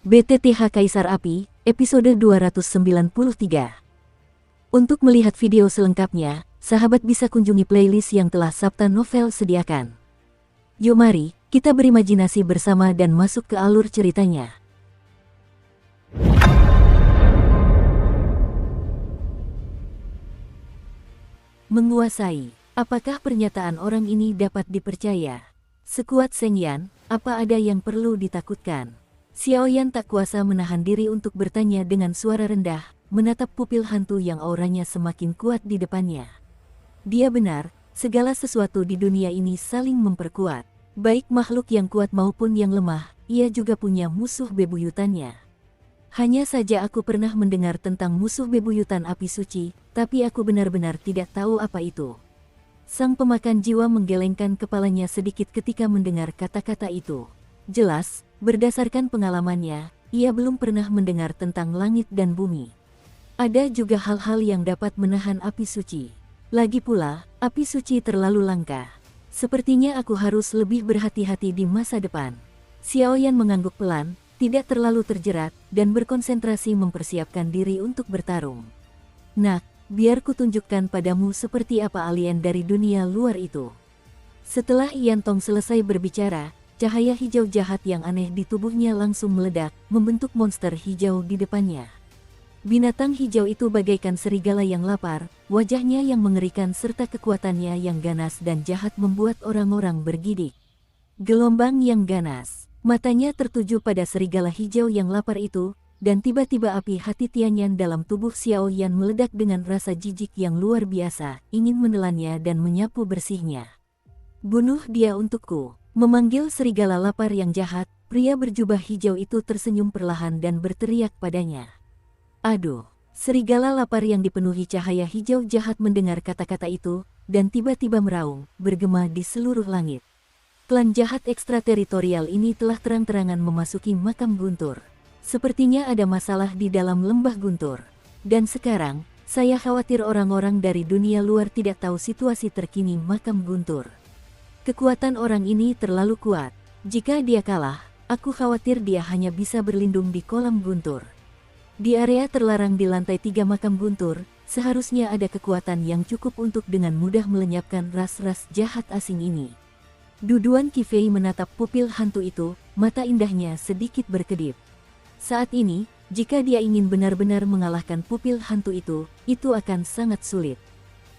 BTTH Kaisar Api, episode 293. Untuk melihat video selengkapnya, sahabat bisa kunjungi playlist yang telah Sabta Novel sediakan. Yuk mari, kita berimajinasi bersama dan masuk ke alur ceritanya. Menguasai, apakah pernyataan orang ini dapat dipercaya? Sekuat Seng Yan, apa ada yang perlu ditakutkan? Xiaoyan tak kuasa menahan diri untuk bertanya dengan suara rendah, menatap pupil hantu yang auranya semakin kuat di depannya. Dia benar, segala sesuatu di dunia ini saling memperkuat. Baik makhluk yang kuat maupun yang lemah, ia juga punya musuh bebuyutannya. Hanya saja aku pernah mendengar tentang musuh bebuyutan api suci, tapi aku benar-benar tidak tahu apa itu. Sang pemakan jiwa menggelengkan kepalanya sedikit ketika mendengar kata-kata itu. Jelas, berdasarkan pengalamannya, ia belum pernah mendengar tentang langit dan bumi. Ada juga hal-hal yang dapat menahan api suci. Lagi pula, api suci terlalu langka. Sepertinya aku harus lebih berhati-hati di masa depan. Xiaoyan mengangguk pelan, tidak terlalu terjerat, dan berkonsentrasi mempersiapkan diri untuk bertarung. Nak, biar kutunjukkan padamu seperti apa alien dari dunia luar itu. Setelah Yan Tong selesai berbicara, cahaya hijau jahat yang aneh di tubuhnya langsung meledak, membentuk monster hijau di depannya. Binatang hijau itu bagaikan serigala yang lapar, wajahnya yang mengerikan serta kekuatannya yang ganas dan jahat membuat orang-orang bergidik. Gelombang yang ganas, matanya tertuju pada serigala hijau yang lapar itu, dan tiba-tiba api hati Tianyan dalam tubuh Xiaoyan meledak dengan rasa jijik yang luar biasa, ingin menelannya dan menyapu bersihnya. Bunuh dia untukku. Memanggil serigala lapar yang jahat, pria berjubah hijau itu tersenyum perlahan dan berteriak padanya. Aduh, serigala lapar yang dipenuhi cahaya hijau jahat mendengar kata-kata itu, dan tiba-tiba meraung, bergema di seluruh langit. Klan jahat ekstrateritorial ini telah terang-terangan memasuki makam Guntur. Sepertinya ada masalah di dalam lembah Guntur. Dan sekarang, saya khawatir orang-orang dari dunia luar tidak tahu situasi terkini makam Guntur. Kekuatan orang ini terlalu kuat. Jika dia kalah, aku khawatir dia hanya bisa berlindung di kolam Guntur. Di area terlarang di lantai 3 makam Guntur, seharusnya ada kekuatan yang cukup untuk dengan mudah melenyapkan ras-ras jahat asing ini. Duduan Qifei menatap pupil hantu itu, mata indahnya sedikit berkedip. Saat ini, jika dia ingin benar-benar mengalahkan pupil hantu itu akan sangat sulit.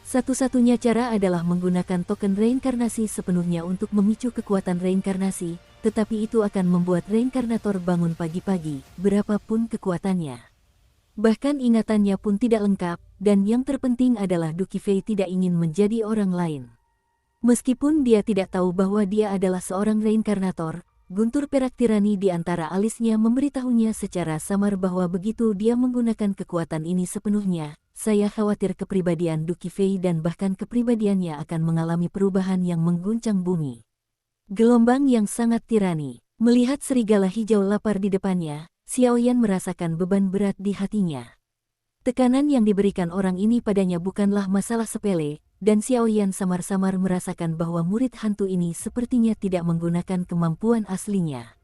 Satu-satunya cara adalah menggunakan token reinkarnasi sepenuhnya untuk memicu kekuatan reinkarnasi, tetapi itu akan membuat reinkarnator bangun pagi-pagi, berapapun kekuatannya. Bahkan ingatannya pun tidak lengkap, dan yang terpenting adalah Du Qifei tidak ingin menjadi orang lain. Meskipun dia tidak tahu bahwa dia adalah seorang reinkarnator, guntur perak tirani di antara alisnya memberitahunya secara samar bahwa begitu dia menggunakan kekuatan ini sepenuhnya, saya khawatir kepribadian Du Qifei dan bahkan kepribadiannya akan mengalami perubahan yang mengguncang bumi. Gelombang yang sangat tirani. Melihat serigala hijau lapar di depannya, Xiaoyan merasakan beban berat di hatinya. Tekanan yang diberikan orang ini padanya bukanlah masalah sepele, dan Xiaoyan samar-samar merasakan bahwa murid hantu ini sepertinya tidak menggunakan kemampuan aslinya.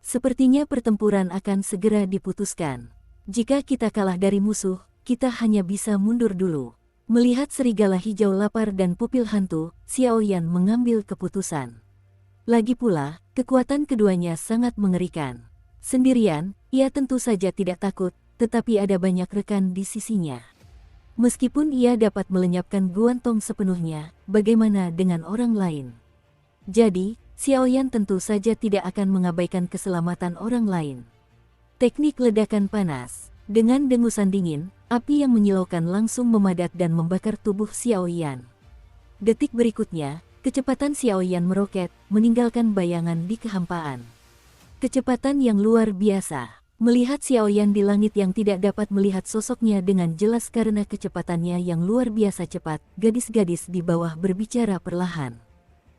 Sepertinya pertempuran akan segera diputuskan. Jika kita kalah dari musuh, kita hanya bisa mundur dulu. Melihat serigala hijau lapar dan pupil hantu, Xiaoyan mengambil keputusan. Lagi pula, kekuatan keduanya sangat mengerikan. Sendirian, ia tentu saja tidak takut, tetapi ada banyak rekan di sisinya. Meskipun ia dapat melenyapkan Guantong sepenuhnya, bagaimana dengan orang lain? Jadi, Xiaoyan tentu saja tidak akan mengabaikan keselamatan orang lain. Teknik ledakan panas. Dengan dengusan dingin, api yang menyilaukan langsung memadat dan membakar tubuh Xiaoyan. Detik berikutnya, kecepatan Xiaoyan meroket, meninggalkan bayangan di kehampaan. Kecepatan yang luar biasa. Melihat Xiaoyan di langit yang tidak dapat melihat sosoknya dengan jelas karena kecepatannya yang luar biasa cepat, gadis-gadis di bawah berbicara perlahan.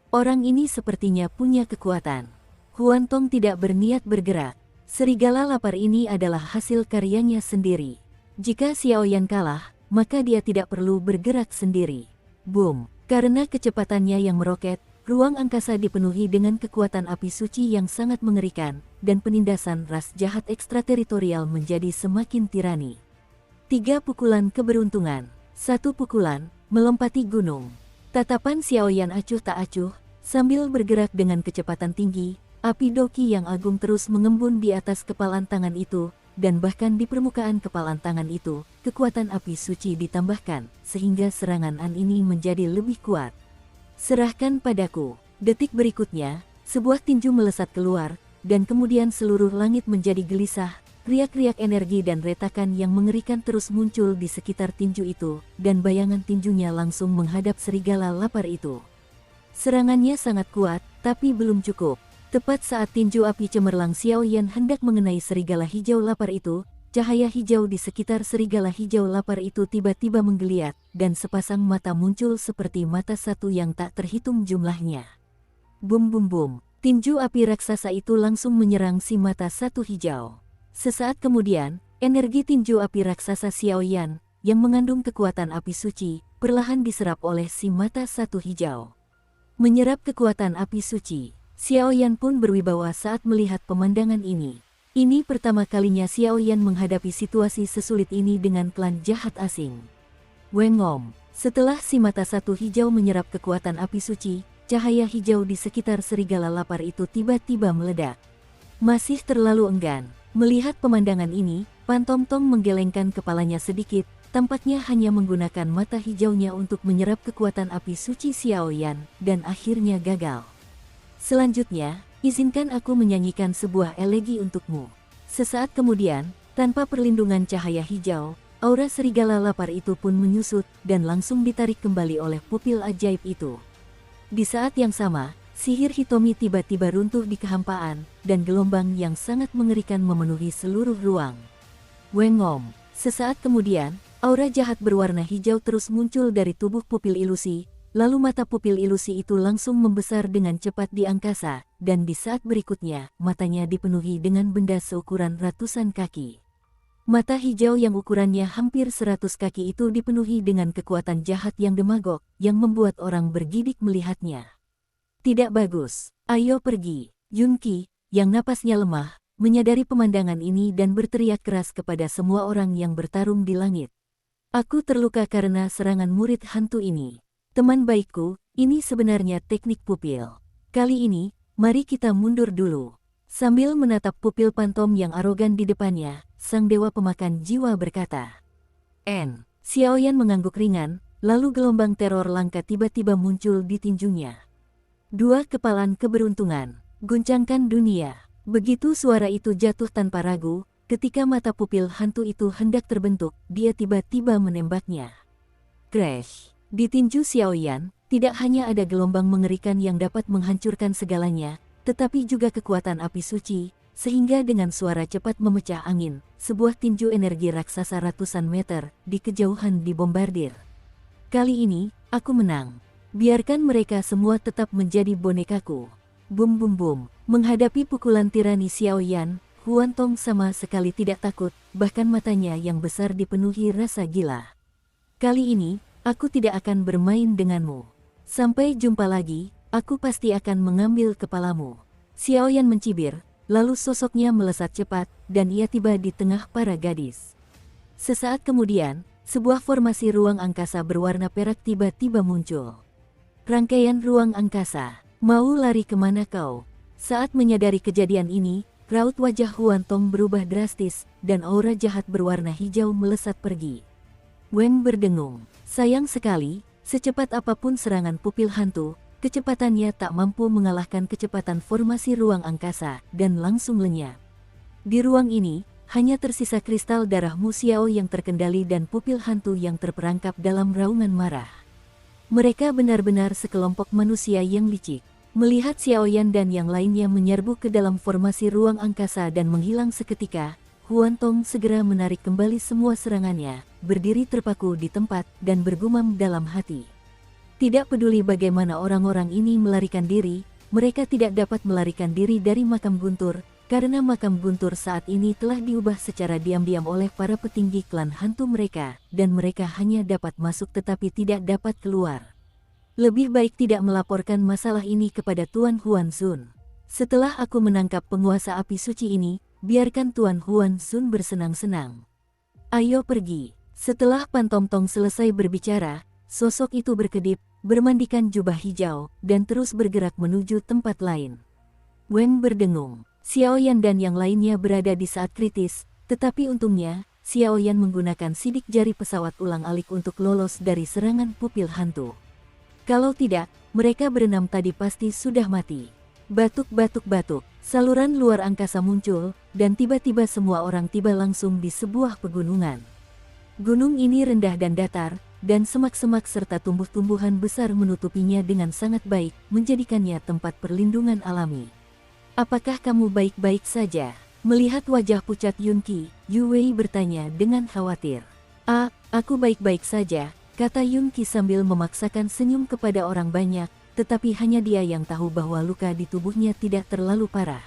Orang ini sepertinya punya kekuatan. Huan Tong tidak berniat bergerak. Serigala lapar ini adalah hasil karyanya sendiri. Jika Xiaoyan kalah, maka dia tidak perlu bergerak sendiri. Boom! Karena kecepatannya yang meroket, ruang angkasa dipenuhi dengan kekuatan api suci yang sangat mengerikan, dan penindasan ras jahat ekstrateritorial menjadi semakin tirani. 3 pukulan keberuntungan. 1 pukulan, melompati gunung. Tatapan Xiaoyan acuh tak acuh, sambil bergerak dengan kecepatan tinggi, api Doqi yang agung terus mengembun di atas kepalan tangan itu, dan bahkan di permukaan kepalan tangan itu, kekuatan api suci ditambahkan, sehingga serangan An ini menjadi lebih kuat. Serahkan padaku. Detik berikutnya, sebuah tinju melesat keluar, dan kemudian seluruh langit menjadi gelisah. Riak-riak energi dan retakan yang mengerikan terus muncul di sekitar tinju itu, dan bayangan tinjunya langsung menghadap serigala lapar itu. Serangannya sangat kuat, tapi belum cukup. Tepat saat tinju api cemerlang Xiaoyan hendak mengenai serigala hijau lapar itu, cahaya hijau di sekitar serigala hijau lapar itu tiba-tiba menggeliat, dan sepasang mata muncul seperti mata satu yang tak terhitung jumlahnya. Bum bum bum, tinju api raksasa itu langsung menyerang si mata satu hijau. Sesaat kemudian, energi tinju api raksasa Xiaoyan, yang mengandung kekuatan api suci, perlahan diserap oleh si mata satu hijau. Menyerap kekuatan api suci, Xiaoyan pun berwibawa saat melihat pemandangan ini. Ini pertama kalinya Xiaoyan menghadapi situasi sesulit ini dengan klan jahat asing. Wengom, setelah si mata satu hijau menyerap kekuatan api suci, cahaya hijau di sekitar serigala lapar itu tiba-tiba meledak. Masih terlalu enggan. Melihat pemandangan ini, Pan Tongtong menggelengkan kepalanya sedikit, tampaknya hanya menggunakan mata hijaunya untuk menyerap kekuatan api suci Xiaoyan, dan akhirnya gagal. Selanjutnya, izinkan aku menyanyikan sebuah elegi untukmu. Sesaat kemudian, tanpa perlindungan cahaya hijau, aura serigala lapar itu pun menyusut, dan langsung ditarik kembali oleh pupil ajaib itu. Di saat yang sama, sihir Hitomi tiba-tiba runtuh di kehampaan, dan gelombang yang sangat mengerikan memenuhi seluruh ruang. Wengom, sesaat kemudian, aura jahat berwarna hijau terus muncul dari tubuh pupil ilusi, lalu mata pupil ilusi itu langsung membesar dengan cepat di angkasa, dan di saat berikutnya, matanya dipenuhi dengan benda seukuran ratusan kaki. Mata hijau yang ukurannya hampir 100 kaki itu dipenuhi dengan kekuatan jahat yang demagog, yang membuat orang bergidik melihatnya. Tidak bagus, ayo pergi. Yunqi, yang napasnya lemah, menyadari pemandangan ini dan berteriak keras kepada semua orang yang bertarung di langit. Aku terluka karena serangan murid hantu ini. Teman baikku, ini sebenarnya teknik pupil. Kali ini, mari kita mundur dulu. Sambil menatap pupil pantom yang arogan di depannya, sang dewa pemakan jiwa berkata. Xiaoyan mengangguk ringan, lalu gelombang teror langka tiba-tiba muncul di tinjunya. 2 kepalan keberuntungan, guncangkan dunia. Begitu suara itu jatuh tanpa ragu, ketika mata pupil hantu itu hendak terbentuk, dia tiba-tiba menembaknya. Crash! Di tinju Xiaoyan, tidak hanya ada gelombang mengerikan yang dapat menghancurkan segalanya, tetapi juga kekuatan api suci, sehingga dengan suara cepat memecah angin, sebuah tinju energi raksasa ratusan meter, di kejauhan dibombardir. Kali ini, aku menang. Biarkan mereka semua tetap menjadi bonekaku. Bum bum bum, menghadapi pukulan tirani Xiaoyan, Huan Tong sama sekali tidak takut, bahkan matanya yang besar dipenuhi rasa gila. Kali ini, aku tidak akan bermain denganmu. Sampai jumpa lagi, aku pasti akan mengambil kepalamu. Xiaoyan mencibir, lalu sosoknya melesat cepat, dan ia tiba di tengah para gadis. Sesaat kemudian, sebuah formasi ruang angkasa berwarna perak tiba-tiba muncul. Rangkaian ruang angkasa, mau lari kemana kau? Saat menyadari kejadian ini, raut wajah Huan Tong berubah drastis, dan aura jahat berwarna hijau melesat pergi. Weng berdengung, sayang sekali, secepat apapun serangan pupil hantu, kecepatannya tak mampu mengalahkan kecepatan formasi ruang angkasa, dan langsung lenyap. Di ruang ini, hanya tersisa kristal darah Mu Xiao yang terkendali dan pupil hantu yang terperangkap dalam raungan marah. Mereka benar-benar sekelompok manusia yang licik. Melihat Xiaoyan dan yang lainnya menyerbu ke dalam formasi ruang angkasa dan menghilang seketika, Huan Tong segera menarik kembali semua serangannya, berdiri terpaku di tempat, dan bergumam dalam hati. Tidak peduli bagaimana orang-orang ini melarikan diri, mereka tidak dapat melarikan diri dari makam Guntur, karena makam Guntur saat ini telah diubah secara diam-diam oleh para petinggi klan hantu mereka, dan mereka hanya dapat masuk tetapi tidak dapat keluar. Lebih baik tidak melaporkan masalah ini kepada Tuan Huan Zun. Setelah aku menangkap penguasa api suci ini, biarkan Tuan Huan Sun bersenang-senang. Ayo pergi. Setelah Pan Tongtong selesai berbicara, sosok itu berkedip, bermandikan jubah hijau, dan terus bergerak menuju tempat lain. Wang berdengung. Xiao Yan dan yang lainnya berada di saat kritis, tetapi untungnya, Xiao Yan menggunakan sidik jari pesawat ulang-alik untuk lolos dari serangan pupil hantu. Kalau tidak, mereka berenam tadi pasti sudah mati. Batuk-batuk-batuk, saluran luar angkasa muncul, dan tiba-tiba semua orang tiba langsung di sebuah pegunungan. Gunung ini rendah dan datar, dan semak-semak serta tumbuh-tumbuhan besar menutupinya dengan sangat baik, menjadikannya tempat perlindungan alami. Apakah kamu baik-baik saja? Melihat wajah pucat Yunqi, Yu Wei bertanya dengan khawatir. Aku baik-baik saja, kata Yunqi sambil memaksakan senyum kepada orang banyak, tetapi hanya dia yang tahu bahwa luka di tubuhnya tidak terlalu parah.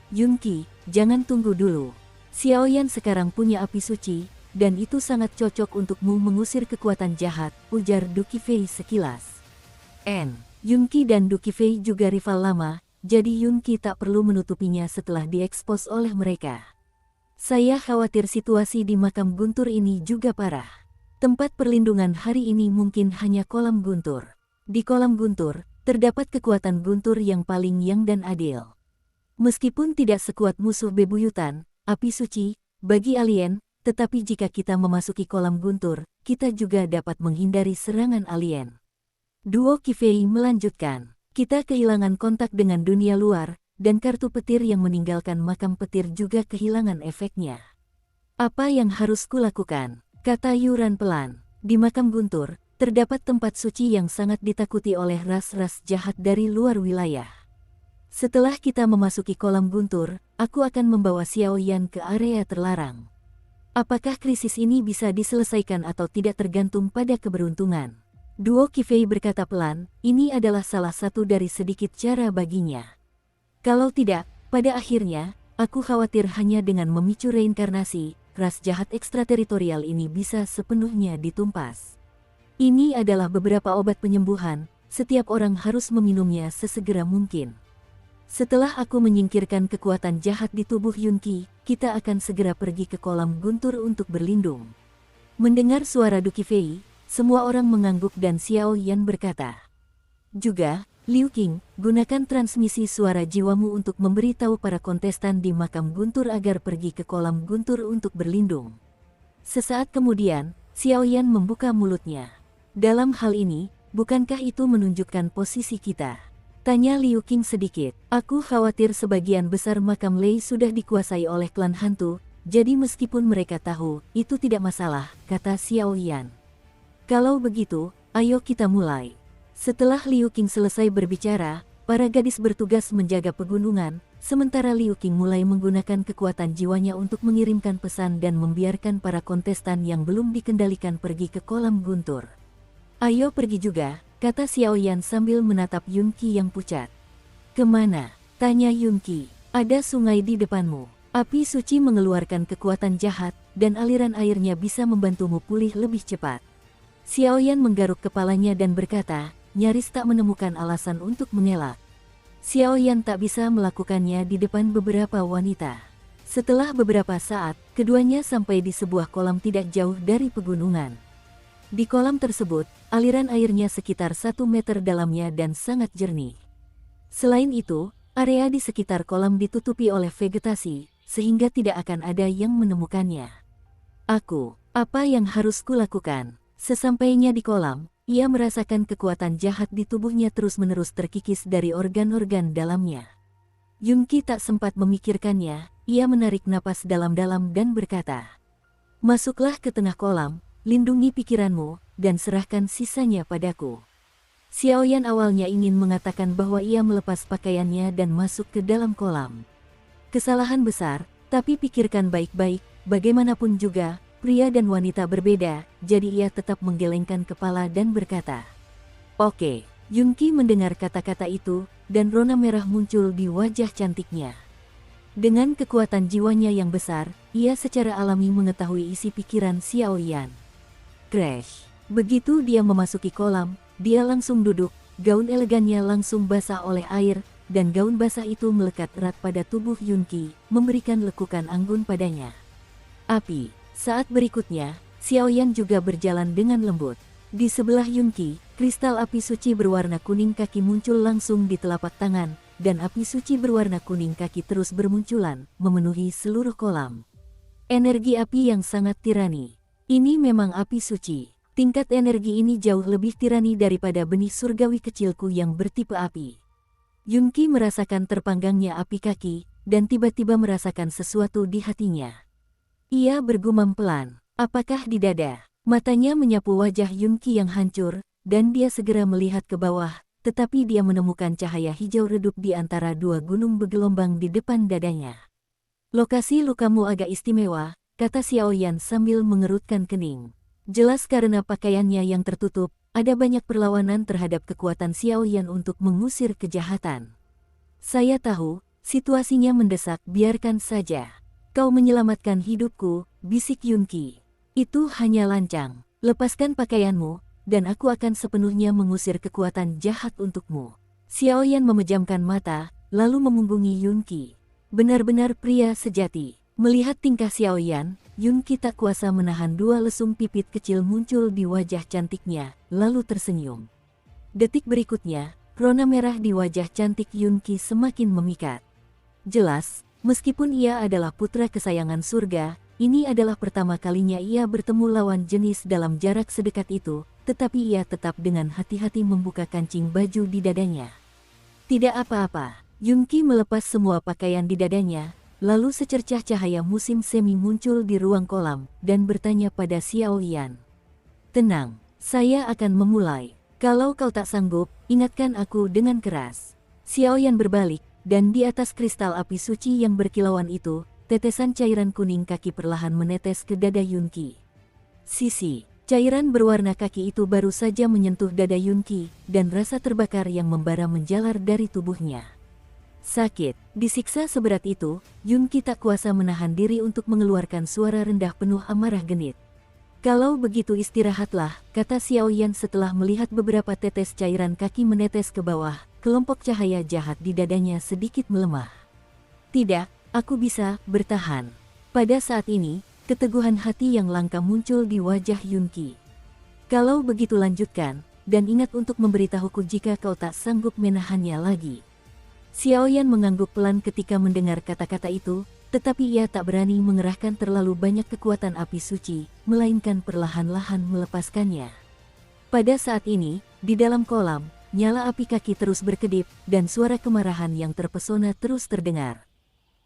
Yunqi, jangan tunggu dulu. Xiao Yan sekarang punya api suci, dan itu sangat cocok untukmu mengusir kekuatan jahat, ujar Du Qifei sekilas. Yunqi dan Du Qifei juga rival lama, jadi Yunqi tak perlu menutupinya setelah diekspos oleh mereka. Saya khawatir situasi di makam guntur ini juga parah. Tempat perlindungan hari ini mungkin hanya kolam guntur. Di kolam guntur, terdapat kekuatan guntur yang paling yang dan adil. Meskipun tidak sekuat musuh bebuyutan, api suci, bagi alien, tetapi jika kita memasuki kolam guntur, kita juga dapat menghindari serangan alien. Duo Qifei melanjutkan. Kita kehilangan kontak dengan dunia luar, dan kartu petir yang meninggalkan makam petir juga kehilangan efeknya. Apa yang harus kulakukan? Kata Yuran pelan. Di makam guntur, terdapat tempat suci yang sangat ditakuti oleh ras-ras jahat dari luar wilayah. Setelah kita memasuki kolam guntur, aku akan membawa Xiao Yan ke area terlarang. Apakah krisis ini bisa diselesaikan atau tidak tergantung pada keberuntungan. Duo Qifei berkata pelan, ini adalah salah satu dari sedikit cara baginya. Kalau tidak, pada akhirnya, aku khawatir hanya dengan memicu reinkarnasi, ras jahat ekstrateritorial ini bisa sepenuhnya ditumpas. Ini adalah beberapa obat penyembuhan, setiap orang harus meminumnya sesegera mungkin. Setelah aku menyingkirkan kekuatan jahat di tubuh Yunqi, kita akan segera pergi ke kolam guntur untuk berlindung. Mendengar suara Du Qifei, semua orang mengangguk dan Xiao Yan berkata. Juga, Liu Qing, gunakan transmisi suara jiwamu untuk memberitahu para kontestan di makam guntur agar pergi ke kolam guntur untuk berlindung. Sesaat kemudian, Xiao Yan membuka mulutnya. Dalam hal ini, bukankah itu menunjukkan posisi kita? Tanya Liu Qing sedikit. Aku khawatir sebagian besar makam Lei sudah dikuasai oleh klan hantu, jadi meskipun mereka tahu, itu tidak masalah, kata Xiao Yan. Kalau begitu, ayo kita mulai. Setelah Liu Qing selesai berbicara, para gadis bertugas menjaga pegunungan, sementara Liu Qing mulai menggunakan kekuatan jiwanya untuk mengirimkan pesan dan membiarkan para kontestan yang belum dikendalikan pergi ke kolam guntur. Ayo pergi juga, kata Xiao Yan sambil menatap Yunqi yang pucat. Kemana? Tanya Yunqi. Ada sungai di depanmu. Api suci mengeluarkan kekuatan jahat, dan aliran airnya bisa membantumu pulih lebih cepat. Xiao Yan menggaruk kepalanya dan berkata, nyaris tak menemukan alasan untuk mengelak. Xiao Yan tak bisa melakukannya di depan beberapa wanita. Setelah beberapa saat, keduanya sampai di sebuah kolam tidak jauh dari pegunungan. Di kolam tersebut, aliran airnya sekitar 1 meter dalamnya dan sangat jernih. Selain itu, area di sekitar kolam ditutupi oleh vegetasi, sehingga tidak akan ada yang menemukannya. Apa yang harus kulakukan? Sesampainya di kolam, ia merasakan kekuatan jahat di tubuhnya terus-menerus terkikis dari organ-organ dalamnya. Yunqi tak sempat memikirkannya, ia menarik napas dalam-dalam dan berkata, masuklah ke tengah kolam, lindungi pikiranmu, dan serahkan sisanya padaku. Xiao Yan awalnya ingin mengatakan bahwa ia melepas pakaiannya dan masuk ke dalam kolam. Kesalahan besar, tapi pikirkan baik-baik, bagaimanapun juga, pria dan wanita berbeda, jadi ia tetap menggelengkan kepala dan berkata, oke. Yunqi mendengar kata-kata itu, dan rona merah muncul di wajah cantiknya. Dengan kekuatan jiwanya yang besar, ia secara alami mengetahui isi pikiran Xiao Yan. Crash! Begitu dia memasuki kolam, dia langsung duduk, gaun elegannya langsung basah oleh air, dan gaun basah itu melekat erat pada tubuh Yunqi, memberikan lekukan anggun padanya. Api. Saat berikutnya, Xiaoyan juga berjalan dengan lembut. Di sebelah Yunqi, kristal api suci berwarna kuning kaki muncul langsung di telapak tangan, dan api suci berwarna kuning kaki terus bermunculan, memenuhi seluruh kolam. Energi api yang sangat tirani. Ini memang api suci. Tingkat energi ini jauh lebih tirani daripada benih surgawi kecilku yang bertipe api. Yunqi merasakan terpanggangnya api kaki, dan tiba-tiba merasakan sesuatu di hatinya. Ia bergumam pelan, apakah di dada? Matanya menyapu wajah Yunqi yang hancur, dan dia segera melihat ke bawah, tetapi dia menemukan cahaya hijau redup di antara dua gunung bergelombang di depan dadanya. Lokasi lukamu agak istimewa, kata Xiaoyan sambil mengerutkan kening. Jelas karena pakaiannya yang tertutup, ada banyak perlawanan terhadap kekuatan Xiaoyan untuk mengusir kejahatan. Saya tahu, situasinya mendesak, biarkan saja. Kau menyelamatkan hidupku, bisik Yunqi. Itu hanya lancang. Lepaskan pakaianmu, dan aku akan sepenuhnya mengusir kekuatan jahat untukmu. Xiaoyan memejamkan mata, lalu memunggungi Yunqi. Benar-benar pria sejati. Melihat tingkah Xiaoyan, Yunqi tak kuasa menahan dua lesung pipit kecil muncul di wajah cantiknya, lalu tersenyum. Detik berikutnya, rona merah di wajah cantik Yunqi semakin memikat. Jelas, meskipun ia adalah putra kesayangan surga, ini adalah pertama kalinya ia bertemu lawan jenis dalam jarak sedekat itu, tetapi ia tetap dengan hati-hati membuka kancing baju di dadanya. Tidak apa-apa, Yunqi melepas semua pakaian di dadanya, lalu secercah cahaya musim semi muncul di ruang kolam, dan bertanya pada Xiaoyan. Tenang, saya akan memulai. Kalau kau tak sanggup, ingatkan aku dengan keras. Xiaoyan berbalik, dan di atas kristal api suci yang berkilauan itu, tetesan cairan kuning kaki perlahan menetes ke dada Yunqi. Sisi, cairan berwarna kaki itu baru saja menyentuh dada Yunqi, dan rasa terbakar yang membara menjalar dari tubuhnya. Sakit, disiksa seberat itu, Yunqi tak kuasa menahan diri untuk mengeluarkan suara rendah penuh amarah genit. Kalau begitu istirahatlah, kata Xiaoyan setelah melihat beberapa tetes cairan kaki menetes ke bawah, kelompok cahaya jahat di dadanya sedikit melemah. Tidak. Aku bisa bertahan. Pada saat ini, keteguhan hati yang langka muncul di wajah Yunqi. Kalau begitu lanjutkan, dan ingat untuk memberitahuku jika kau tak sanggup menahannya lagi. Xiaoyan mengangguk pelan ketika mendengar kata-kata itu, tetapi ia tak berani mengerahkan terlalu banyak kekuatan api suci, melainkan perlahan-lahan melepaskannya. Pada saat ini, di dalam kolam, nyala api kaki terus berkedip, dan suara kemarahan yang terpesona terus terdengar.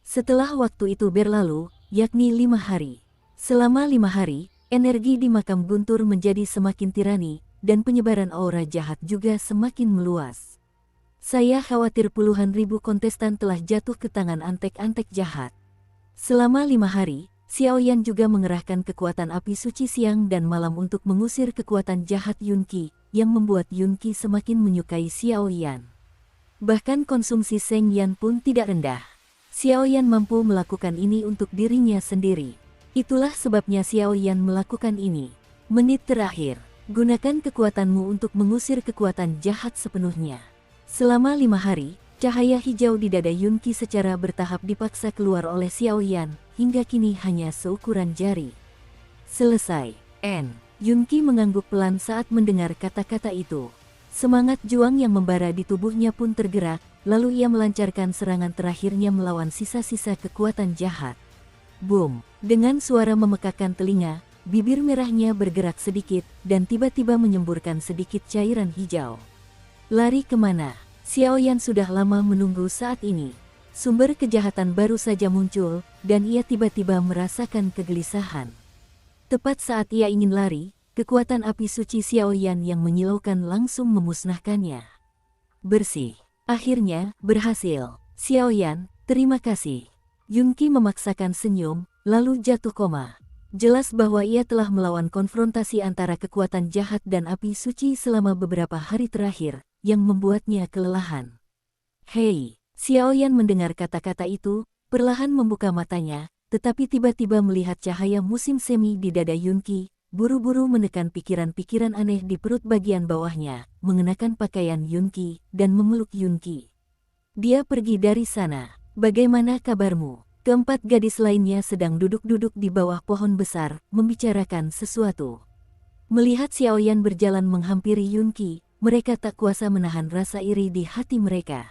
Setelah waktu itu berlalu, yakni 5 hari. Selama 5 hari, energi di makam Guntur menjadi semakin tirani, dan penyebaran aura jahat juga semakin meluas. Saya khawatir puluhan ribu kontestan telah jatuh ke tangan antek-antek jahat. Selama 5 hari, Xiaoyan juga mengerahkan kekuatan api suci siang dan malam untuk mengusir kekuatan jahat Yunqi, yang membuat Yunqi semakin menyukai Xiaoyan. Bahkan konsumsi Seng Yan pun tidak rendah. Xiaoyan mampu melakukan ini untuk dirinya sendiri. Itulah sebabnya Xiaoyan melakukan ini. Menit terakhir, gunakan kekuatanmu untuk mengusir kekuatan jahat sepenuhnya. Selama 5 hari, cahaya hijau di dada Yunqi secara bertahap dipaksa keluar oleh Xiaoyan, hingga kini hanya seukuran jari. Selesai. Yunqi mengangguk pelan saat mendengar kata-kata itu. Semangat juang yang membara di tubuhnya pun tergerak, lalu ia melancarkan serangan terakhirnya melawan sisa-sisa kekuatan jahat. Boom! Dengan suara memekakan telinga, bibir merahnya bergerak sedikit, dan tiba-tiba menyemburkan sedikit cairan hijau. Lari kemana? Xiaoyan sudah lama menunggu saat ini. Sumber kejahatan baru saja muncul, dan ia tiba-tiba merasakan kegelisahan. Tepat saat ia ingin lari, kekuatan api suci Xiaoyan yang menyilaukan langsung memusnahkannya. Bersih. Akhirnya, berhasil. Xiaoyan, terima kasih. Yunqi memaksakan senyum, lalu jatuh koma. Jelas bahwa ia telah melawan konfrontasi antara kekuatan jahat dan api suci selama beberapa hari terakhir, yang membuatnya kelelahan. Hei, Xiaoyan mendengar kata-kata itu, perlahan membuka matanya, tetapi tiba-tiba melihat cahaya musim semi di dada Yunqi, buru-buru menekan pikiran-pikiran aneh di perut bagian bawahnya, mengenakan pakaian Yunqi, dan memeluk Yunqi. Dia pergi dari sana. Bagaimana kabarmu? Keempat gadis lainnya sedang duduk-duduk di bawah pohon besar, membicarakan sesuatu. Melihat Xiaoyan berjalan menghampiri Yunqi, mereka tak kuasa menahan rasa iri di hati mereka.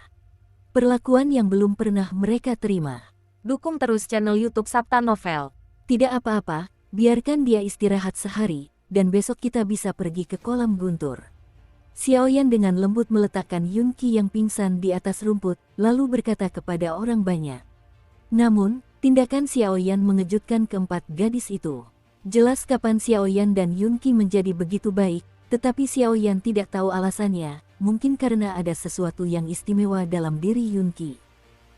Perlakuan yang belum pernah mereka terima. Dukung terus channel YouTube Sabta Novel. Tidak apa-apa, biarkan dia istirahat sehari, dan besok kita bisa pergi ke kolam guntur. Xiaoyan dengan lembut meletakkan Yunqi yang pingsan di atas rumput, lalu berkata kepada orang banyak. Namun, tindakan Xiaoyan mengejutkan keempat gadis itu. Jelas kapan Xiaoyan dan Yunqi menjadi begitu baik, tetapi Xiaoyan tidak tahu alasannya, mungkin karena ada sesuatu yang istimewa dalam diri Yunqi.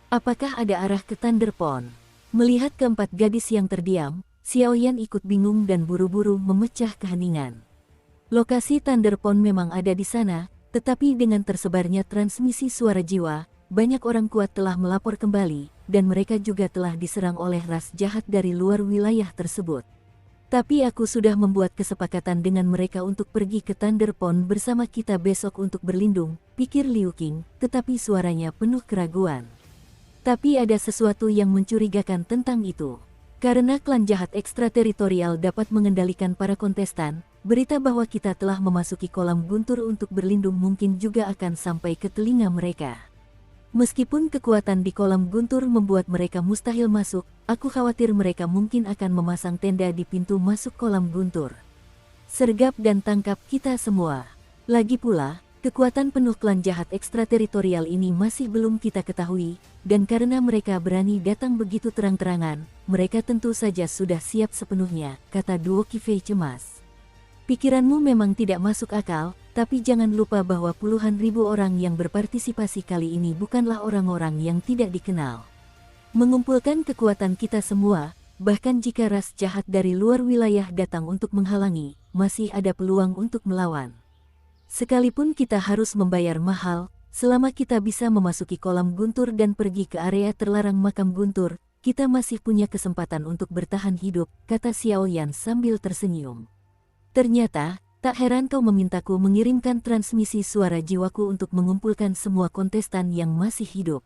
Apakah ada arah ke Thunder Pond? Melihat keempat gadis yang terdiam, Xiaoyan ikut bingung dan buru-buru memecah keheningan. Lokasi Thunder Pond memang ada di sana, tetapi dengan tersebarnya transmisi suara jiwa, banyak orang kuat telah melapor kembali, dan mereka juga telah diserang oleh ras jahat dari luar wilayah tersebut. Tapi aku sudah membuat kesepakatan dengan mereka untuk pergi ke Thunder Pond bersama kita besok untuk berlindung, pikir Liu Qing, tetapi suaranya penuh keraguan. Tapi ada sesuatu yang mencurigakan tentang itu. Karena klan jahat ekstrateritorial dapat mengendalikan para kontestan, berita bahwa kita telah memasuki kolam guntur untuk berlindung mungkin juga akan sampai ke telinga mereka. Meskipun kekuatan di kolam guntur membuat mereka mustahil masuk, aku khawatir mereka mungkin akan memasang tenda di pintu masuk kolam guntur. Sergap dan tangkap kita semua. Lagi pula, kekuatan penuh klan jahat ekstrateritorial ini masih belum kita ketahui, dan karena mereka berani datang begitu terang-terangan, mereka tentu saja sudah siap sepenuhnya, kata Duo Qifei cemas. Pikiranmu memang tidak masuk akal, tapi jangan lupa bahwa puluhan ribu orang yang berpartisipasi kali ini bukanlah orang-orang yang tidak dikenal. Mengumpulkan kekuatan kita semua, bahkan jika ras jahat dari luar wilayah datang untuk menghalangi, masih ada peluang untuk melawan. Sekalipun kita harus membayar mahal, selama kita bisa memasuki kolam guntur dan pergi ke area terlarang makam guntur, kita masih punya kesempatan untuk bertahan hidup, kata Xiaoyan sambil tersenyum. Ternyata, tak heran kau memintaku mengirimkan transmisi suara jiwaku untuk mengumpulkan semua kontestan yang masih hidup.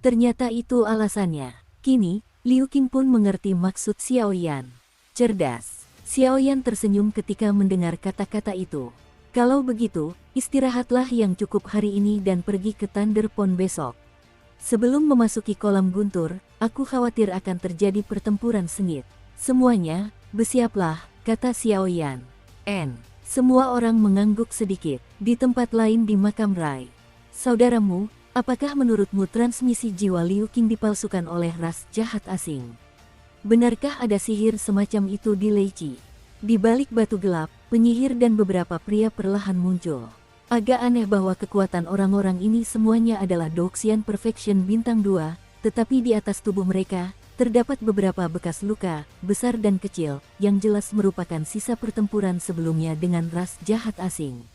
Ternyata itu alasannya. Kini, Liu Qing pun mengerti maksud Xiaoyan. Cerdas. Xiaoyan tersenyum ketika mendengar kata-kata itu. Kalau begitu, istirahatlah yang cukup hari ini dan pergi ke Thunder Pond besok. Sebelum memasuki kolam guntur, aku khawatir akan terjadi pertempuran sengit. Semuanya, bersiaplah, kata Xiaoyan. Semua orang mengangguk sedikit. Di tempat lain di makam Rai. Saudaramu, apakah menurutmu transmisi jiwa Liu Qing dipalsukan oleh ras jahat asing? Benarkah ada sihir semacam itu di Leiqi? Di balik batu gelap, penyihir dan beberapa pria perlahan muncul. Agak aneh bahwa kekuatan orang-orang ini semuanya adalah Douxian Perfection bintang 2, tetapi di atas tubuh mereka, terdapat beberapa bekas luka, besar dan kecil, yang jelas merupakan sisa pertempuran sebelumnya dengan ras jahat asing.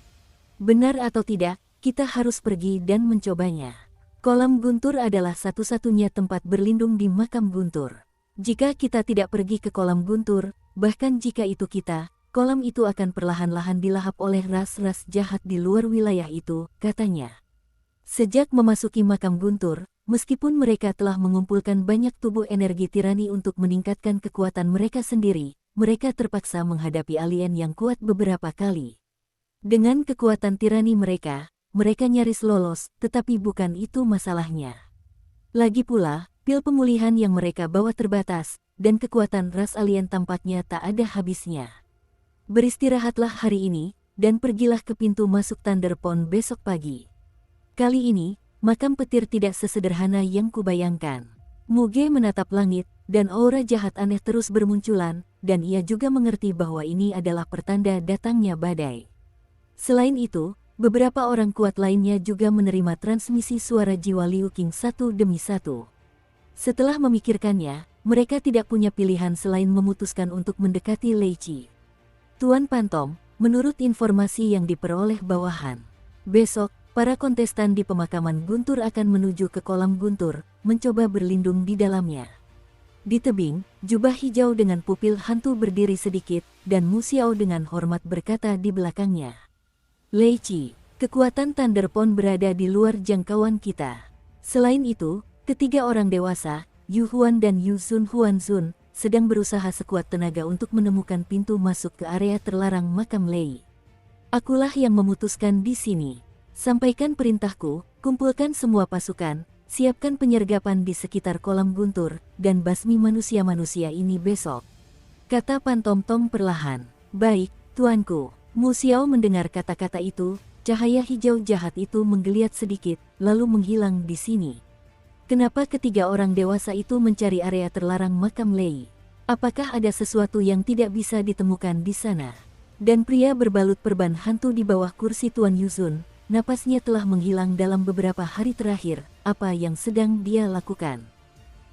Benar atau tidak, kita harus pergi dan mencobanya. Kolam guntur adalah satu-satunya tempat berlindung di makam guntur. Jika kita tidak pergi ke kolam guntur, bahkan jika itu kita, kolam itu akan perlahan-lahan dilahap oleh ras-ras jahat di luar wilayah itu, katanya. Sejak memasuki makam guntur, meskipun mereka telah mengumpulkan banyak tubuh energi tirani untuk meningkatkan kekuatan mereka sendiri, mereka terpaksa menghadapi alien yang kuat beberapa kali. Dengan kekuatan tirani mereka nyaris lolos, tetapi bukan itu masalahnya. Lagi pula, pil pemulihan yang mereka bawa terbatas, dan kekuatan ras alien tampaknya tak ada habisnya. Beristirahatlah hari ini, dan pergilah ke pintu masuk Thunder Pond besok pagi. Kali ini, makam petir tidak sesederhana yang kubayangkan. Muge menatap langit, dan aura jahat aneh terus bermunculan, dan ia juga mengerti bahwa ini adalah pertanda datangnya badai. Selain itu, beberapa orang kuat lainnya juga menerima transmisi suara jiwa Liu Qing satu demi satu. Setelah memikirkannya, mereka tidak punya pilihan selain memutuskan untuk mendekati Leiqi. Tuan Pantom, menurut informasi yang diperoleh bawahan, besok, para kontestan di pemakaman guntur akan menuju ke kolam guntur, mencoba berlindung di dalamnya. Di tebing, jubah hijau dengan pupil hantu berdiri sedikit, dan Mu Xiao dengan hormat berkata di belakangnya. Leiqi, kekuatan Thunder Pond berada di luar jangkauan kita. Selain itu, ketiga orang dewasa, Yu Huan dan Yu Zun Huan Zun, sedang berusaha sekuat tenaga untuk menemukan pintu masuk ke area terlarang makam Lei. Akulah yang memutuskan di sini. Sampaikan perintahku, kumpulkan semua pasukan, siapkan penyergapan di sekitar kolam guntur, dan basmi manusia-manusia ini besok. Kata Pan Tong Tong perlahan. Baik, tuanku. Mu Xiao mendengar kata-kata itu, cahaya hijau jahat itu menggeliat sedikit, lalu menghilang di sini. Kenapa ketiga orang dewasa itu mencari area terlarang makam Lei? Apakah ada sesuatu yang tidak bisa ditemukan di sana? Dan pria berbalut perban hantu di bawah kursi Tuan Yuzun, napasnya telah menghilang dalam beberapa hari terakhir. Apa yang sedang dia lakukan?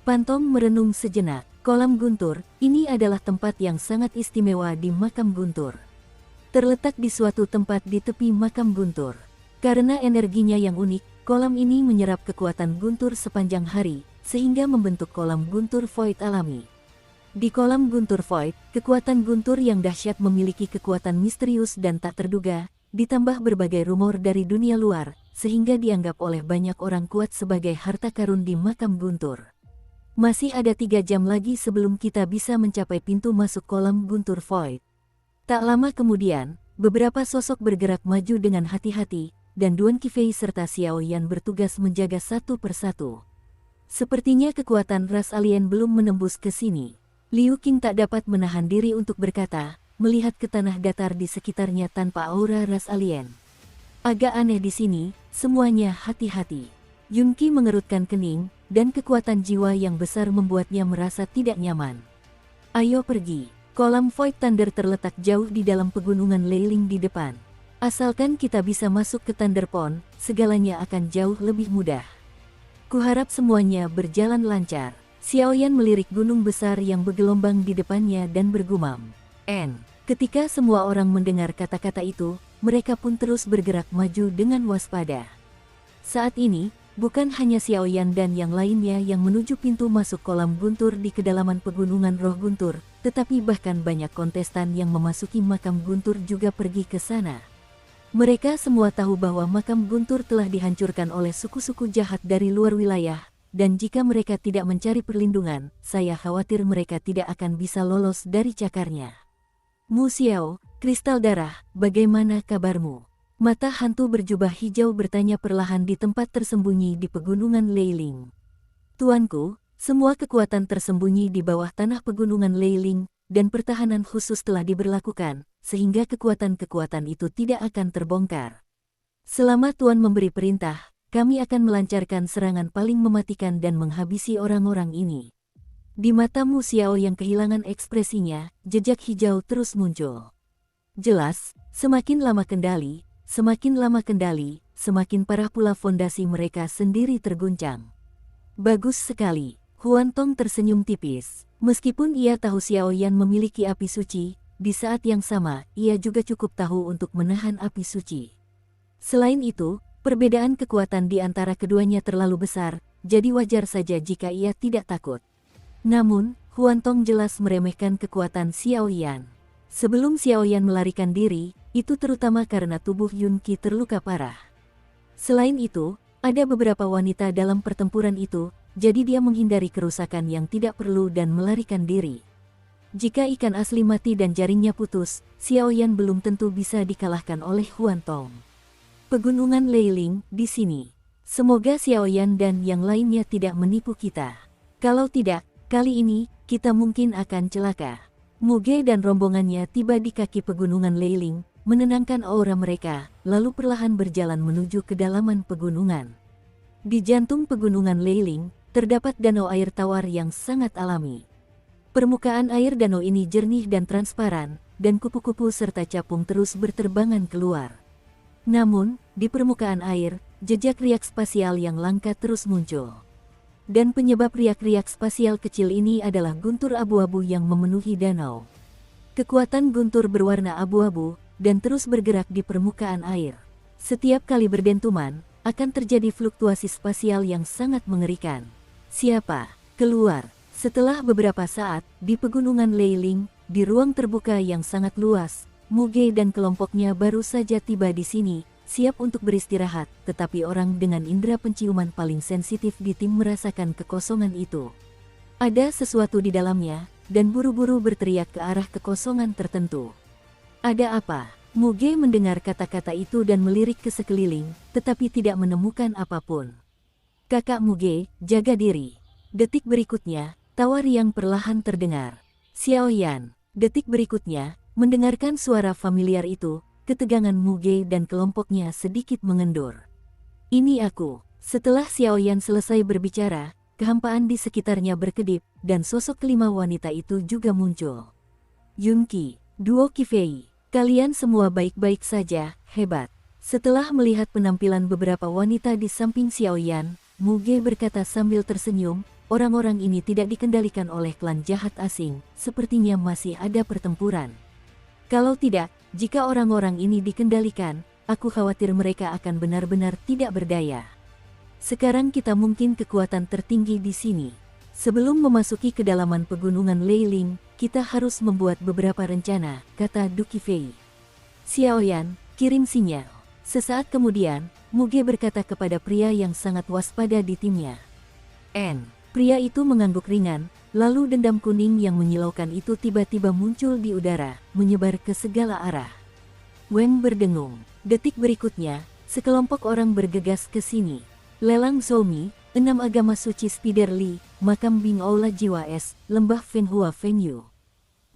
Pan Tong merenung sejenak. Kolam Guntur, ini adalah tempat yang sangat istimewa di makam Guntur. Terletak di suatu tempat di tepi makam Guntur. Karena energinya yang unik, kolam ini menyerap kekuatan guntur sepanjang hari, sehingga membentuk kolam guntur void alami. Di kolam guntur void, kekuatan guntur yang dahsyat memiliki kekuatan misterius dan tak terduga, ditambah berbagai rumor dari dunia luar, sehingga dianggap oleh banyak orang kuat sebagai harta karun di makam guntur. Masih ada 3 jam lagi sebelum kita bisa mencapai pintu masuk kolam guntur void. Tak lama kemudian, beberapa sosok bergerak maju dengan hati-hati, dan Duan Qifei serta Xiao Yan bertugas menjaga satu persatu. Sepertinya kekuatan ras alien belum menembus ke sini. Liu Qing tak dapat menahan diri untuk berkata, melihat ke tanah datar di sekitarnya tanpa aura ras alien. Agak aneh di sini, semuanya hati-hati. Yun Qi mengerutkan kening, dan kekuatan jiwa yang besar membuatnya merasa tidak nyaman. Ayo pergi. Kolam Void Thunder terletak jauh di dalam pegunungan Leiling di depan. Asalkan kita bisa masuk ke Thunder Pond, segalanya akan jauh lebih mudah. Kuharap semuanya berjalan lancar. Xiao Yan melirik gunung besar yang bergelombang di depannya dan bergumam. Ketika semua orang mendengar kata-kata itu, mereka pun terus bergerak maju dengan waspada. Saat ini, bukan hanya Xiao Yan dan yang lainnya yang menuju pintu masuk kolam guntur di kedalaman pegunungan roh guntur, tetapi bahkan banyak kontestan yang memasuki makam guntur juga pergi ke sana. Mereka semua tahu bahwa makam guntur telah dihancurkan oleh suku-suku jahat dari luar wilayah, dan jika mereka tidak mencari perlindungan, saya khawatir mereka tidak akan bisa lolos dari cakarnya. Mu Xiao, kristal darah, bagaimana kabarmu? Mata hantu berjubah hijau bertanya perlahan di tempat tersembunyi di pegunungan Leiling. Tuanku, semua kekuatan tersembunyi di bawah tanah pegunungan Leiling, dan pertahanan khusus telah diberlakukan, sehingga kekuatan-kekuatan itu tidak akan terbongkar. Selama Tuan memberi perintah, kami akan melancarkan serangan paling mematikan dan menghabisi orang-orang ini. Di mata Mu Xiao yang kehilangan ekspresinya, jejak hijau terus muncul. Jelas, semakin lama kendali, semakin parah pula fondasi mereka sendiri terguncang. Bagus sekali, Huan Tong tersenyum tipis. Meskipun ia tahu Xiao Yan memiliki api suci, di saat yang sama, ia juga cukup tahu untuk menahan api suci. Selain itu, perbedaan kekuatan di antara keduanya terlalu besar, jadi wajar saja jika ia tidak takut. Namun, Huan Tong jelas meremehkan kekuatan Xiao Yan. Sebelum Xiao Yan melarikan diri, itu terutama karena tubuh Yun Qi terluka parah. Selain itu, ada beberapa wanita dalam pertempuran itu, jadi dia menghindari kerusakan yang tidak perlu dan melarikan diri. Jika ikan asli mati dan jaringnya putus, Xiao Yan belum tentu bisa dikalahkan oleh Huan Tong. Pegunungan Leiling, di sini. Semoga Xiao Yan dan yang lainnya tidak menipu kita. Kalau tidak, kali ini, kita mungkin akan celaka. Muge dan rombongannya tiba di kaki pegunungan Leiling, menenangkan aura mereka, lalu perlahan berjalan menuju kedalaman pegunungan. Di jantung pegunungan Leiling, terdapat danau air tawar yang sangat alami. Permukaan air danau ini jernih dan transparan, dan kupu-kupu serta capung terus berterbangan keluar. Namun, di permukaan air, jejak riak spasial yang langka terus muncul. Dan penyebab riak-riak spasial kecil ini adalah guntur abu-abu yang memenuhi danau. Kekuatan guntur berwarna abu-abu, dan terus bergerak di permukaan air. Setiap kali berdentuman, akan terjadi fluktuasi spasial yang sangat mengerikan. Siapa? Keluar. Setelah beberapa saat, di pegunungan Leiling, di ruang terbuka yang sangat luas, Muge dan kelompoknya baru saja tiba di sini. siap untuk beristirahat, tetapi orang dengan indera penciuman paling sensitif di tim merasakan kekosongan itu. Ada sesuatu di dalamnya, dan buru-buru berteriak ke arah kekosongan tertentu. Ada apa? Muge mendengar kata-kata itu dan melirik ke sekeliling, tetapi tidak menemukan apapun. Kakak Muge, jaga diri. Detik berikutnya, tawa riang perlahan terdengar. Xiaoyan. Detik berikutnya, mendengarkan suara familiar itu, ketegangan Muge dan kelompoknya sedikit mengendur. Ini aku. Setelah Xiaoyan selesai berbicara, kehampaan di sekitarnya berkedip, dan sosok kelima wanita itu juga muncul. Yunqi, duo Qifei, kalian semua baik-baik saja, hebat. Setelah melihat penampilan beberapa wanita di samping Xiaoyan, Muge berkata sambil tersenyum, orang-orang ini tidak dikendalikan oleh klan jahat asing, sepertinya masih ada pertempuran. Kalau tidak, jika orang-orang ini dikendalikan, aku khawatir mereka akan benar-benar tidak berdaya. Sekarang kita mungkin kekuatan tertinggi di sini. Sebelum memasuki kedalaman pegunungan Leiling, kita harus membuat beberapa rencana, kata Du Qifei. Xiaoyan, kirim sinyal. Sesaat kemudian, Muge berkata kepada pria yang sangat waspada di timnya. Pria itu mengangguk ringan, lalu dendam kuning yang menyilaukan itu tiba-tiba muncul di udara, menyebar ke segala arah. Weng berdengung. Detik berikutnya, sekelompok orang bergegas ke sini. Lelang Zhoumi, 6 agama suci Spider Li, makam Bing Aula Jiwa Es, lembah Fenghua Fengyu.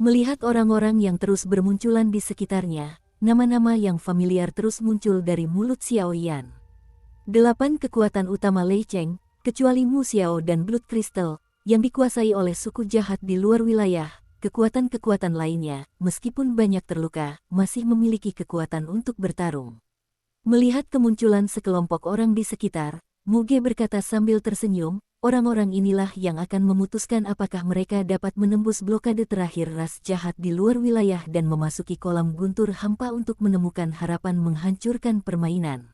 Melihat orang-orang yang terus bermunculan di sekitarnya, nama-nama yang familiar terus muncul dari mulut Xiaoyan. 8 kekuatan utama Lei Cheng, kecuali Mu Xiao dan Blood Crystal, yang dikuasai oleh suku jahat di luar wilayah, kekuatan-kekuatan lainnya, meskipun banyak terluka, masih memiliki kekuatan untuk bertarung. Melihat kemunculan sekelompok orang di sekitar, Muge berkata sambil tersenyum, orang-orang inilah yang akan memutuskan apakah mereka dapat menembus blokade terakhir ras jahat di luar wilayah dan memasuki kolam guntur hampa untuk menemukan harapan menghancurkan permainan.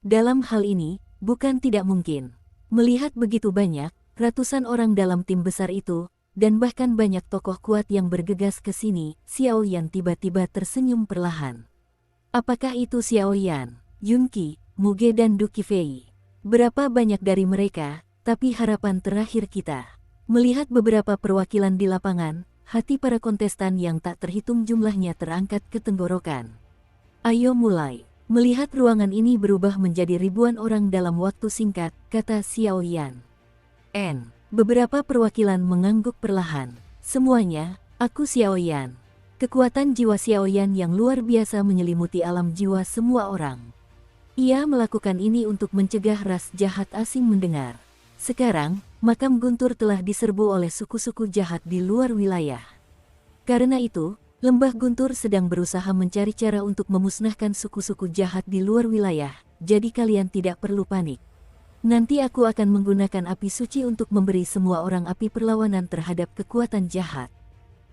Dalam hal ini, bukan tidak mungkin. Melihat begitu banyak, ratusan orang dalam tim besar itu, dan bahkan banyak tokoh kuat yang bergegas ke sini, Xiaoyan tiba-tiba tersenyum perlahan. Apakah itu Xiaoyan, Yunqi, Muge dan Du Qifei? Berapa banyak dari mereka, tapi harapan terakhir kita. Melihat beberapa perwakilan di lapangan, hati para kontestan yang tak terhitung jumlahnya terangkat ke tenggorokan. Ayo mulai. Melihat ruangan ini berubah menjadi ribuan orang dalam waktu singkat, kata Xiaoyan. Beberapa perwakilan mengangguk perlahan. Semuanya, aku Xiaoyan. Kekuatan jiwa Xiaoyan yang luar biasa menyelimuti alam jiwa semua orang. Ia melakukan ini untuk mencegah ras jahat asing mendengar. Sekarang, makam Guntur telah diserbu oleh suku-suku jahat di luar wilayah. Karena itu, Lembah Guntur sedang berusaha mencari cara untuk memusnahkan suku-suku jahat di luar wilayah, jadi kalian tidak perlu panik. Nanti aku akan menggunakan api suci untuk memberi semua orang api perlawanan terhadap kekuatan jahat.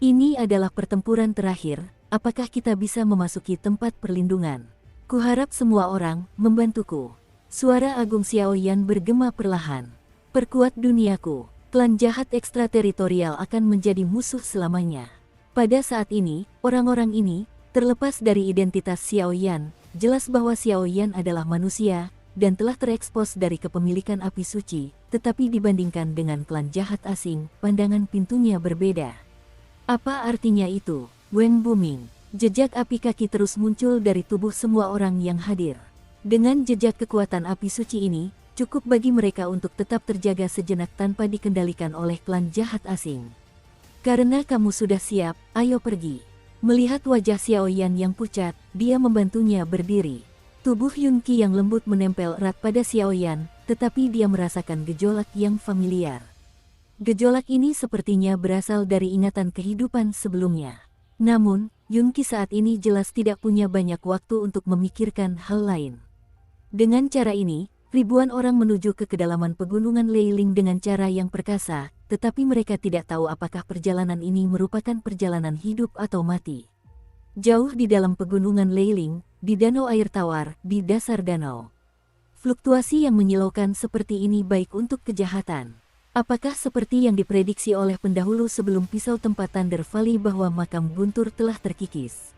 Ini adalah pertempuran terakhir, apakah kita bisa memasuki tempat perlindungan? Kuharap semua orang membantuku. Suara Agung Xiaoyan bergema perlahan. Perkuat duniaku, klan jahat ekstrateritorial akan menjadi musuh selamanya. Pada saat ini, orang-orang ini, terlepas dari identitas Xiaoyan, jelas bahwa Xiaoyan adalah manusia, dan telah terekspos dari kepemilikan api suci, tetapi dibandingkan dengan klan jahat asing, pandangan pintunya berbeda. Apa artinya itu? Weng booming. Jejak api kaki terus muncul dari tubuh semua orang yang hadir. Dengan jejak kekuatan api suci ini, cukup bagi mereka untuk tetap terjaga sejenak tanpa dikendalikan oleh klan jahat asing. Karena kamu sudah siap, ayo pergi. Melihat wajah Xiaoyan yang pucat, dia membantunya berdiri. Tubuh Yunqi yang lembut menempel erat pada Xiaoyan, tetapi dia merasakan gejolak yang familiar. Gejolak ini sepertinya berasal dari ingatan kehidupan sebelumnya. Namun, Yunqi saat ini jelas tidak punya banyak waktu untuk memikirkan hal lain. Dengan cara ini, ribuan orang menuju ke kedalaman pegunungan Leiling dengan cara yang perkasa, tetapi mereka tidak tahu apakah perjalanan ini merupakan perjalanan hidup atau mati. Jauh di dalam pegunungan Leiling, di danau air tawar, di dasar danau. Fluktuasi yang menyilaukan seperti ini baik untuk kejahatan. Apakah seperti yang diprediksi oleh pendahulu sebelum pisau tempat Thunder Valley bahwa makam Guntur telah terkikis?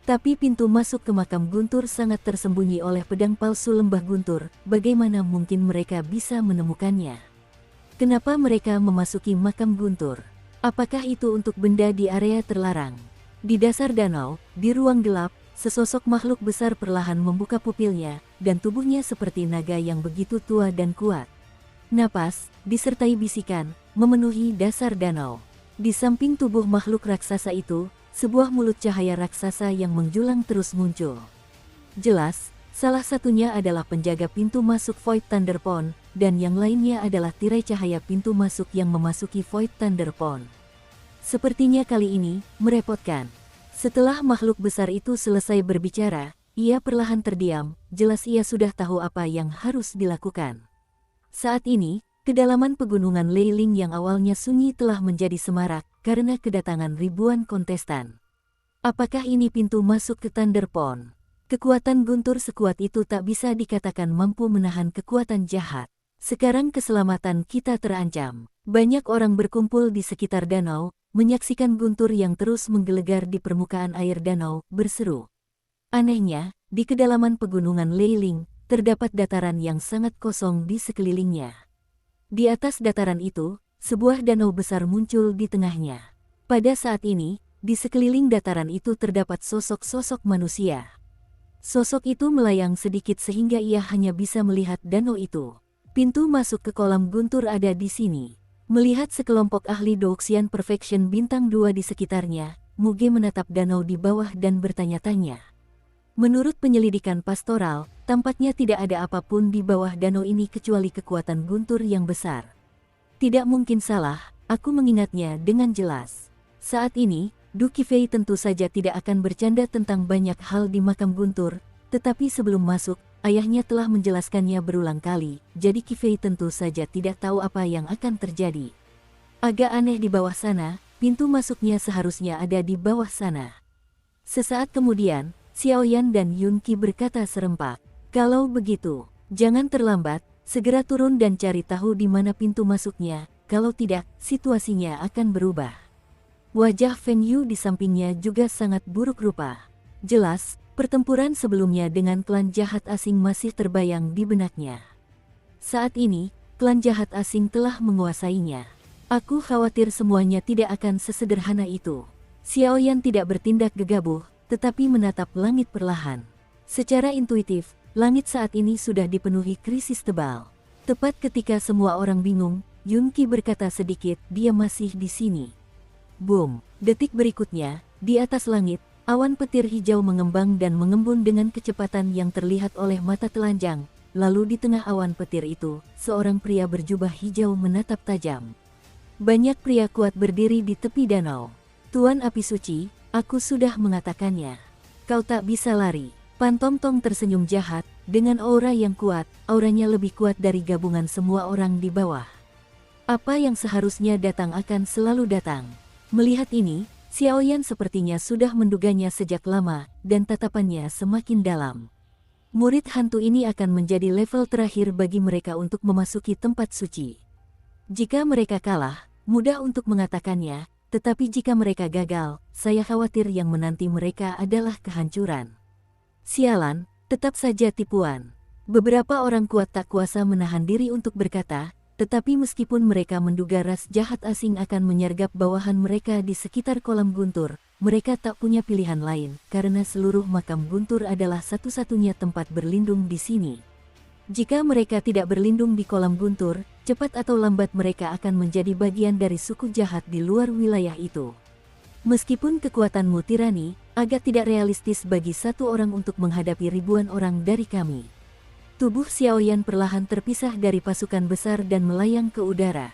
Tapi pintu masuk ke makam Guntur sangat tersembunyi oleh pedang palsu lembah Guntur. Bagaimana mungkin mereka bisa menemukannya? Kenapa mereka memasuki makam Guntur? Apakah itu untuk benda di area terlarang? Di dasar danau, di ruang gelap, sesosok makhluk besar perlahan membuka pupilnya, dan tubuhnya seperti naga yang begitu tua dan kuat. Napas, disertai bisikan, memenuhi dasar danau. Di samping tubuh makhluk raksasa itu, sebuah mulut cahaya raksasa yang menjulang terus muncul. Jelas, salah satunya adalah penjaga pintu masuk Void Thunder Pond, dan yang lainnya adalah tirai cahaya pintu masuk yang memasuki Void Thunder Pond. Sepertinya kali ini, merepotkan. Setelah makhluk besar itu selesai berbicara, ia perlahan terdiam, jelas ia sudah tahu apa yang harus dilakukan. Saat ini, kedalaman pegunungan Leiling yang awalnya sunyi telah menjadi semarak, karena kedatangan ribuan kontestan. Apakah ini pintu masuk ke Thunder Pond? Kekuatan Guntur sekuat itu tak bisa dikatakan mampu menahan kekuatan jahat. Sekarang keselamatan kita terancam. Banyak orang berkumpul di sekitar danau, menyaksikan Guntur yang terus menggelegar di permukaan air danau, berseru. Anehnya, di kedalaman pegunungan Leiling, terdapat dataran yang sangat kosong di sekelilingnya. Di atas dataran itu, sebuah danau besar muncul di tengahnya. Pada saat ini, di sekeliling dataran itu terdapat sosok-sosok manusia. Sosok itu melayang sedikit sehingga ia hanya bisa melihat danau itu. Pintu masuk ke kolam Guntur ada di sini. Melihat sekelompok ahli Douxian Perfection bintang 2 di sekitarnya, Muge menatap danau di bawah dan bertanya-tanya. Menurut penyelidikan pastoral, tampaknya tidak ada apapun di bawah danau ini kecuali kekuatan Guntur yang besar. Tidak mungkin salah, aku mengingatnya dengan jelas. Saat ini, Du Qifei tentu saja tidak akan bercanda tentang banyak hal di makam Guntur, tetapi sebelum masuk, ayahnya telah menjelaskannya berulang kali, jadi Qifei tentu saja tidak tahu apa yang akan terjadi. Agak aneh di bawah sana, pintu masuknya seharusnya ada di bawah sana. Sesaat kemudian, Xiaoyan dan Yun Qi berkata serempak, "Kalau begitu, jangan terlambat, segera turun dan cari tahu di mana pintu masuknya, kalau tidak, situasinya akan berubah." Wajah Feng Yu di sampingnya juga sangat buruk rupa. Jelas, pertempuran sebelumnya dengan klan jahat asing masih terbayang di benaknya. Saat ini, klan jahat asing telah menguasainya. Aku khawatir semuanya tidak akan sesederhana itu. Xiaoyan tidak bertindak gegabah, tetapi menatap langit perlahan. Secara intuitif, langit saat ini sudah dipenuhi krisis tebal. Tepat ketika semua orang bingung, Yun Qi berkata sedikit, "Dia masih di sini." Boom! Detik berikutnya, di atas langit, awan petir hijau mengembang dan mengembun dengan kecepatan yang terlihat oleh mata telanjang. Lalu di tengah awan petir itu, seorang pria berjubah hijau menatap tajam. Banyak pria kuat berdiri di tepi danau. "Tuan Api Suci, aku sudah mengatakannya. Kau tak bisa lari." Pan Tong Tong tersenyum jahat, dengan aura yang kuat, auranya lebih kuat dari gabungan semua orang di bawah. Apa yang seharusnya datang akan selalu datang. Melihat ini, Xiaoyan sepertinya sudah menduganya sejak lama, dan tatapannya semakin dalam. Murid hantu ini akan menjadi level terakhir bagi mereka untuk memasuki tempat suci. Jika mereka kalah, mudah untuk mengatakannya, tetapi jika mereka gagal, saya khawatir yang menanti mereka adalah kehancuran. Sialan, tetap saja tipuan. Beberapa orang kuat tak kuasa menahan diri untuk berkata, tetapi meskipun mereka menduga ras jahat asing akan menyergap bawahan mereka di sekitar kolam Guntur, mereka tak punya pilihan lain, karena seluruh makam Guntur adalah satu-satunya tempat berlindung di sini. Jika mereka tidak berlindung di kolam Guntur, cepat atau lambat mereka akan menjadi bagian dari suku jahat di luar wilayah itu. Meskipun kekuatanmu tirani, agak tidak realistis bagi satu orang untuk menghadapi ribuan orang dari kami. Tubuh Xiaoyan perlahan terpisah dari pasukan besar dan melayang ke udara.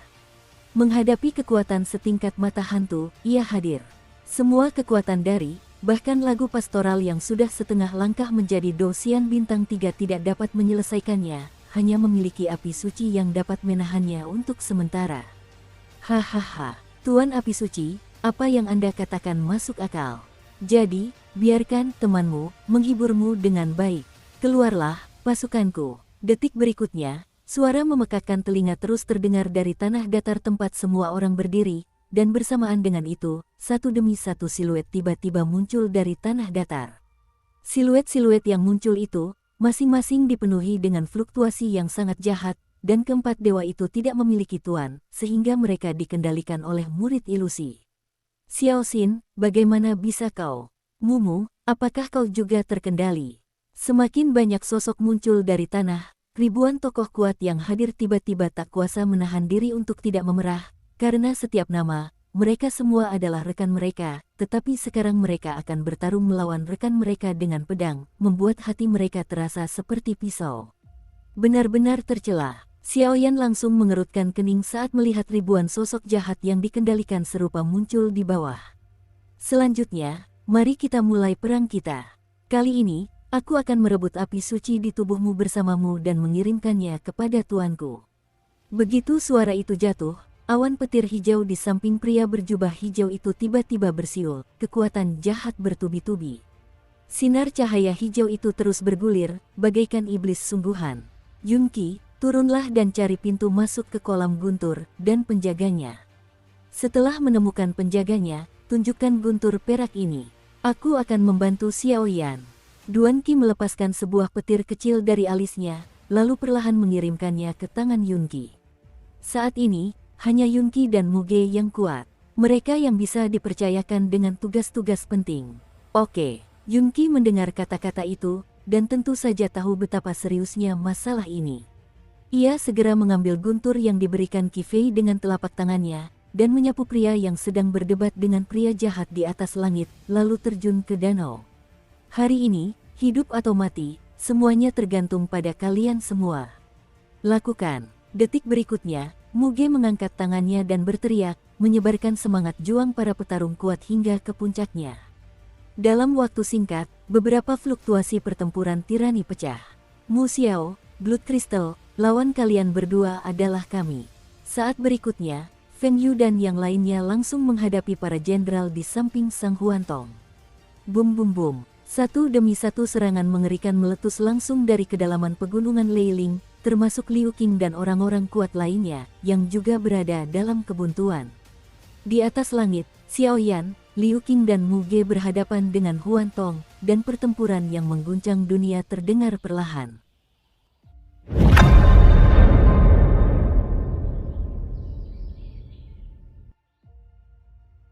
Menghadapi kekuatan setingkat mata hantu, ia hadir. Semua kekuatan dari, bahkan lagu pastoral yang sudah setengah langkah menjadi Douxian bintang 3 tidak dapat menyelesaikannya, hanya memiliki api suci yang dapat menahannya untuk sementara. Hahaha, Tuan Api Suci, apa yang Anda katakan masuk akal. Jadi, biarkan temanmu menghiburmu dengan baik. Keluarlah, pasukanku. Detik berikutnya, suara memekakkan telinga terus terdengar dari tanah datar tempat semua orang berdiri, dan bersamaan dengan itu, satu demi satu siluet tiba-tiba muncul dari tanah datar. Siluet-siluet yang muncul itu, masing-masing dipenuhi dengan fluktuasi yang sangat jahat, dan keempat dewa itu tidak memiliki tuan, sehingga mereka dikendalikan oleh murid ilusi. Xiao Xin, bagaimana bisa kau? Mumu, apakah kau juga terkendali? Semakin banyak sosok muncul dari tanah, ribuan tokoh kuat yang hadir tiba-tiba tak kuasa menahan diri untuk tidak memerah, karena setiap nama, mereka semua adalah rekan mereka, tetapi sekarang mereka akan bertarung melawan rekan mereka dengan pedang, membuat hati mereka terasa seperti pisau. Benar-benar tercela. Xiaoyan langsung mengerutkan kening saat melihat ribuan sosok jahat yang dikendalikan serupa muncul di bawah. Selanjutnya, mari kita mulai perang kita. Kali ini, aku akan merebut api suci di tubuhmu bersamamu dan mengirimkannya kepada tuanku. Begitu suara itu jatuh, awan petir hijau di samping pria berjubah hijau itu tiba-tiba bersiul, kekuatan jahat bertubi-tubi. Sinar cahaya hijau itu terus bergulir, bagaikan iblis sungguhan. Yunqi, turunlah dan cari pintu masuk ke kolam guntur dan penjaganya. Setelah menemukan penjaganya, tunjukkan guntur perak ini. Aku akan membantu Xiaoyan. Duan Qi melepaskan sebuah petir kecil dari alisnya, lalu perlahan mengirimkannya ke tangan Yunqi. Saat ini, hanya Yunqi dan Muge yang kuat. Mereka yang bisa dipercayakan dengan tugas-tugas penting. Oke, Yunqi mendengar kata-kata itu, dan tentu saja tahu betapa seriusnya masalah ini. Ia segera mengambil guntur yang diberikan Qi Fei dengan telapak tangannya, dan menyapu pria yang sedang berdebat dengan pria jahat di atas langit, lalu terjun ke danau. Hari ini, hidup atau mati, semuanya tergantung pada kalian semua. Lakukan. Detik berikutnya, Muge mengangkat tangannya dan berteriak, menyebarkan semangat juang para petarung kuat hingga ke puncaknya. Dalam waktu singkat, beberapa fluktuasi pertempuran tirani pecah. Mu Xiao, Blood Crystal, lawan kalian berdua adalah kami. Saat berikutnya, Feng Yu dan yang lainnya langsung menghadapi para jenderal di samping Sang Huantong. Bum bum bum, satu demi satu serangan mengerikan meletus langsung dari kedalaman pegunungan Leiling, termasuk Liu Qing dan orang-orang kuat lainnya, yang juga berada dalam kebuntuan. Di atas langit, Xiaoyan, Liu Qing dan Muge berhadapan dengan Huantong, dan pertempuran yang mengguncang dunia terdengar perlahan.